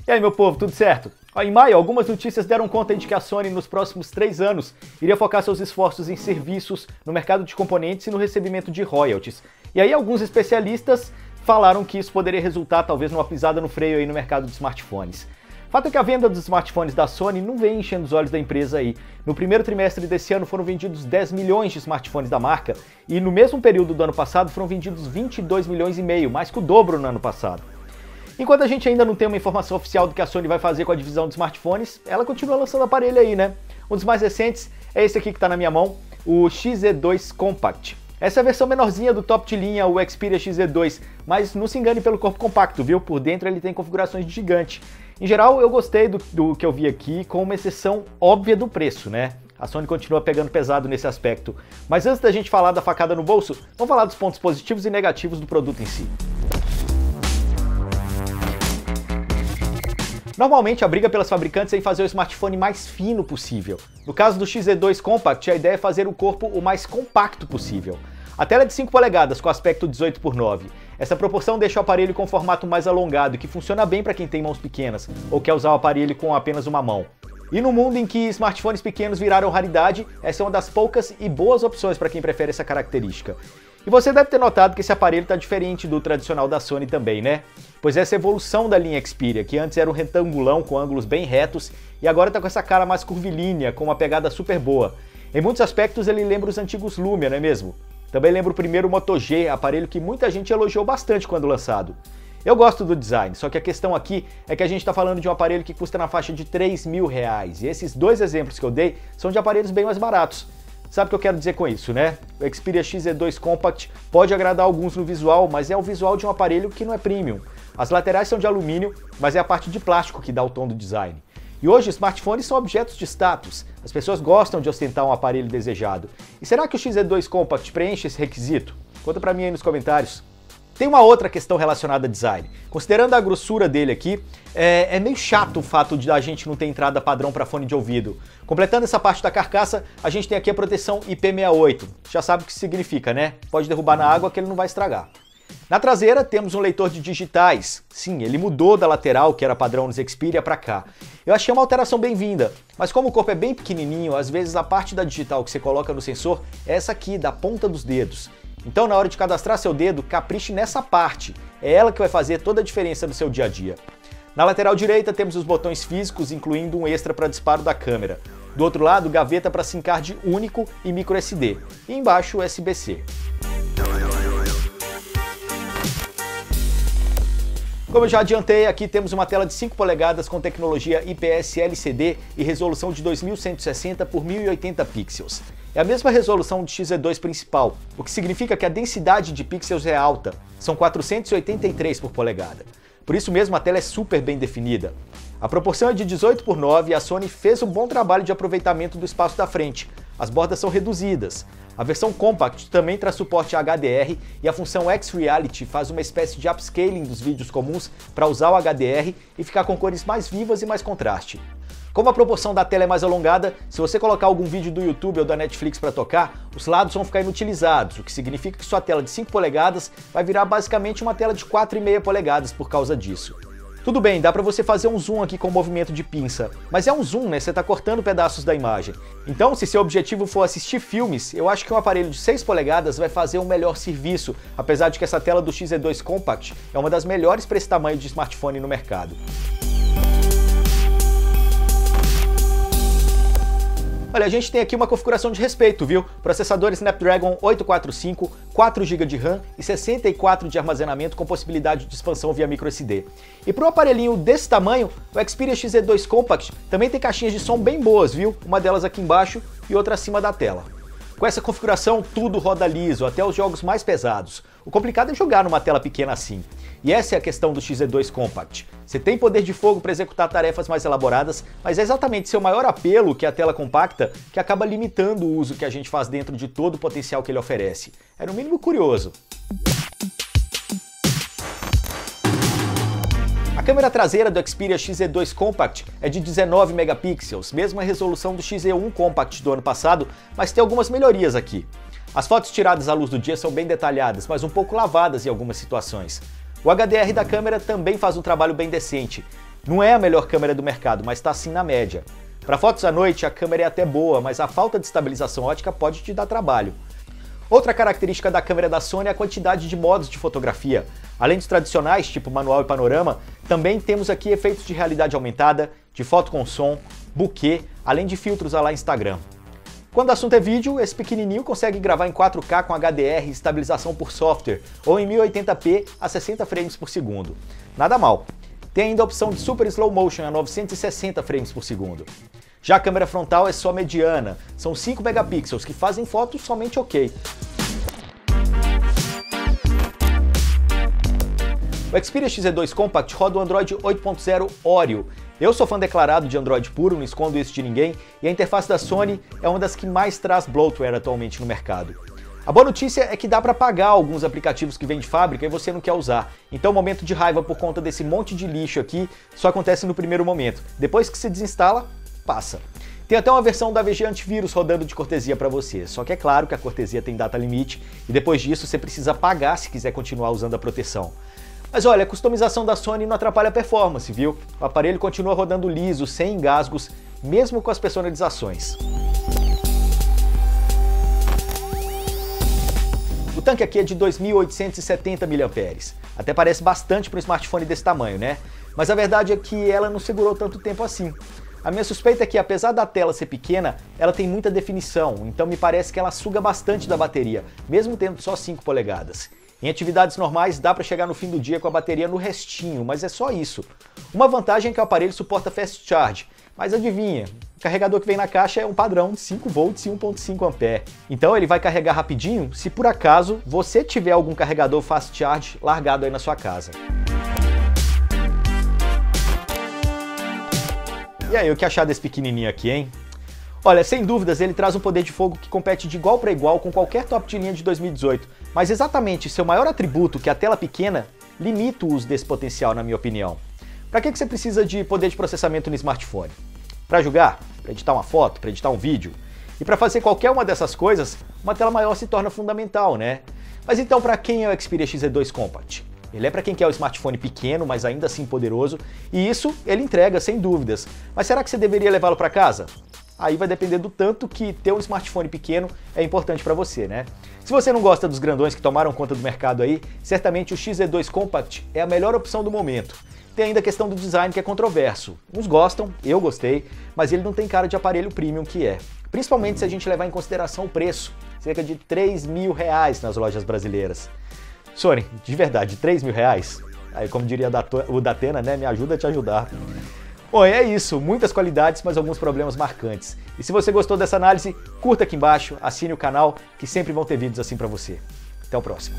E aí, meu povo, tudo certo? Em maio, algumas notícias deram conta de que a Sony, nos próximos 3 anos, iria focar seus esforços em serviços, no mercado de componentes e no recebimento de royalties. E aí, alguns especialistas falaram que isso poderia resultar, talvez, numa pisada no freio aí no mercado de smartphones. Fato é que a venda dos smartphones da Sony não vem enchendo os olhos da empresa aí. No primeiro trimestre desse ano foram vendidos 10 milhões de smartphones da marca e no mesmo período do ano passado foram vendidos 22 milhões e meio, mais que o dobro no ano passado. Enquanto a gente ainda não tem uma informação oficial do que a Sony vai fazer com a divisão de smartphones, ela continua lançando aparelho aí, né? Um dos mais recentes é esse aqui que tá na minha mão, o XZ2 Compact. Essa é a versão menorzinha do top de linha, o Xperia XZ2, mas não se engane pelo corpo compacto, viu? Por dentro ele tem configurações de gigante. Em geral, eu gostei do que eu vi aqui, com uma exceção óbvia do preço, né? A Sony continua pegando pesado nesse aspecto. Mas antes da gente falar da facada no bolso, vamos falar dos pontos positivos e negativos do produto em si. Normalmente a briga pelas fabricantes é em fazer o smartphone mais fino possível. No caso do XZ2 Compact, a ideia é fazer o corpo o mais compacto possível. A tela é de 5 polegadas com aspecto 18:9. Essa proporção deixa o aparelho com formato mais alongado, que funciona bem para quem tem mãos pequenas ou quer usar o aparelho com apenas uma mão. E no mundo em que smartphones pequenos viraram raridade, essa é uma das poucas e boas opções para quem prefere essa característica. E você deve ter notado que esse aparelho está diferente do tradicional da Sony também, né? Pois essa evolução da linha Xperia, que antes era um retangulão com ângulos bem retos, e agora está com essa cara mais curvilínea, com uma pegada super boa. Em muitos aspectos ele lembra os antigos Lumia, não é mesmo? Também lembra o primeiro Moto G, aparelho que muita gente elogiou bastante quando lançado. Eu gosto do design, só que a questão aqui é que a gente está falando de um aparelho que custa na faixa de R$3.000, e esses dois exemplos que eu dei são de aparelhos bem mais baratos. Sabe o que eu quero dizer com isso, né? O Xperia XZ2 Compact pode agradar alguns no visual, mas é o visual de um aparelho que não é premium. As laterais são de alumínio, mas é a parte de plástico que dá o tom do design. E hoje, smartphones são objetos de status. As pessoas gostam de ostentar um aparelho desejado. E será que o XZ2 Compact preenche esse requisito? Conta pra mim aí nos comentários. Tem uma outra questão relacionada a design. Considerando a grossura dele aqui, é meio chato o fato de a gente não ter entrada padrão para fone de ouvido. Completando essa parte da carcaça, a gente tem aqui a proteção IP68. Já sabe o que significa, né? Pode derrubar na água que ele não vai estragar. Na traseira temos um leitor de digitais. Sim, ele mudou da lateral, que era padrão nos Xperia, para cá. Eu achei uma alteração bem-vinda, mas como o corpo é bem pequenininho, às vezes a parte da digital que você coloca no sensor é essa aqui, da ponta dos dedos. Então, na hora de cadastrar seu dedo, capriche nessa parte. É ela que vai fazer toda a diferença no seu dia a dia. Na lateral direita temos os botões físicos, incluindo um extra para disparo da câmera. Do outro lado, gaveta para SIM card único e microSD. E embaixo, USB-C. Como eu já adiantei, aqui temos uma tela de 5 polegadas com tecnologia IPS LCD e resolução de 2160 por 1080 pixels. É a mesma resolução do XZ2 principal, o que significa que a densidade de pixels é alta, são 483 por polegada. Por isso mesmo a tela é super bem definida. A proporção é de 18:9 e a Sony fez um bom trabalho de aproveitamento do espaço da frente. As bordas são reduzidas. A versão Compact também traz suporte a HDR e a função X-Reality faz uma espécie de upscaling dos vídeos comuns para usar o HDR e ficar com cores mais vivas e mais contraste. Como a proporção da tela é mais alongada, se você colocar algum vídeo do YouTube ou da Netflix para tocar, os lados vão ficar inutilizados, o que significa que sua tela de 5 polegadas vai virar basicamente uma tela de 4,5 polegadas por causa disso. Tudo bem, dá pra você fazer um zoom aqui com o movimento de pinça, mas é um zoom, né? Você tá cortando pedaços da imagem. Então, se seu objetivo for assistir filmes, eu acho que um aparelho de 6 polegadas vai fazer um melhor serviço, apesar de que essa tela do XZ2 Compact é uma das melhores para esse tamanho de smartphone no mercado. Olha, a gente tem aqui uma configuração de respeito, viu? Processador Snapdragon 845, 4 GB de RAM e 64 de armazenamento com possibilidade de expansão via microSD. E para um aparelhinho desse tamanho, o Xperia XZ2 Compact também tem caixinhas de som bem boas, viu? Uma delas aqui embaixo e outra acima da tela. Com essa configuração, tudo roda liso, até os jogos mais pesados. O complicado é jogar numa tela pequena assim. E essa é a questão do XZ2 Compact. Você tem poder de fogo para executar tarefas mais elaboradas, mas é exatamente seu maior apelo, que é a tela compacta, que acaba limitando o uso que a gente faz dentro de todo o potencial que ele oferece. É no mínimo curioso. A câmera traseira do Xperia XZ2 Compact é de 19 megapixels, mesma resolução do XZ1 Compact do ano passado, mas tem algumas melhorias aqui. As fotos tiradas à luz do dia são bem detalhadas, mas um pouco lavadas em algumas situações. O HDR da câmera também faz um trabalho bem decente. Não é a melhor câmera do mercado, mas está sim na média. Para fotos à noite, a câmera é até boa, mas a falta de estabilização ótica pode te dar trabalho. Outra característica da câmera da Sony é a quantidade de modos de fotografia. Além dos tradicionais, tipo manual e panorama, também temos aqui efeitos de realidade aumentada, de foto com som, bokeh, além de filtros à la Instagram. Quando o assunto é vídeo, esse pequenininho consegue gravar em 4K com HDR e estabilização por software, ou em 1080p a 60 frames por segundo. Nada mal. Tem ainda a opção de Super Slow Motion a 960 frames por segundo. Já a câmera frontal é só mediana, são 5 megapixels que fazem fotos somente ok. O Xperia XZ2 Compact roda o Android 8.0 Oreo. Eu sou fã declarado de Android puro, não escondo isso de ninguém, e a interface da Sony é uma das que mais traz bloatware atualmente no mercado. A boa notícia é que dá para apagar alguns aplicativos que vêm de fábrica e você não quer usar. Então o momento de raiva por conta desse monte de lixo aqui só acontece no primeiro momento. Depois que se desinstala, passa. Tem até uma versão da VG Antivírus rodando de cortesia para você, só que é claro que a cortesia tem data limite e depois disso você precisa pagar se quiser continuar usando a proteção. Mas olha, a customização da Sony não atrapalha a performance, viu? O aparelho continua rodando liso, sem engasgos, mesmo com as personalizações. O tanque aqui é de 2.870 mAh. Até parece bastante para um smartphone desse tamanho, né? Mas a verdade é que ela não segurou tanto tempo assim. A minha suspeita é que, apesar da tela ser pequena, ela tem muita definição, então me parece que ela suga bastante da bateria, mesmo tendo só 5 polegadas. Em atividades normais dá para chegar no fim do dia com a bateria no restinho, mas é só isso. Uma vantagem é que o aparelho suporta Fast Charge, mas adivinha, o carregador que vem na caixa é um padrão de 5 volts e 1.5 A. Então ele vai carregar rapidinho se por acaso você tiver algum carregador Fast Charge largado aí na sua casa. E aí, o que achar desse pequenininho aqui, hein? Olha, sem dúvidas ele traz um poder de fogo que compete de igual para igual com qualquer top de linha de 2018, mas exatamente seu maior atributo, que é a tela pequena, limita o uso desse potencial, na minha opinião. Para que você precisa de poder de processamento no smartphone? Para jogar? Para editar uma foto? Para editar um vídeo? E para fazer qualquer uma dessas coisas, uma tela maior se torna fundamental, né? Mas então, para quem é o Xperia XZ2 Compact? Ele é para quem quer o smartphone pequeno, mas ainda assim poderoso, e isso ele entrega, sem dúvidas. Mas será que você deveria levá-lo para casa? Aí vai depender do tanto que ter um smartphone pequeno é importante para você, né? Se você não gosta dos grandões que tomaram conta do mercado aí, certamente o XZ2 Compact é a melhor opção do momento. Tem ainda a questão do design que é controverso. Uns gostam, eu gostei, mas ele não tem cara de aparelho premium que é. Principalmente se a gente levar em consideração o preço, cerca de R$3.000 nas lojas brasileiras. Sony, de verdade, R$3.000? Aí, como diria o Datena, né? Me ajuda a te ajudar. Bom, é isso. Muitas qualidades, mas alguns problemas marcantes. E se você gostou dessa análise, curta aqui embaixo, assine o canal, que sempre vão ter vídeos assim pra você. Até o próximo.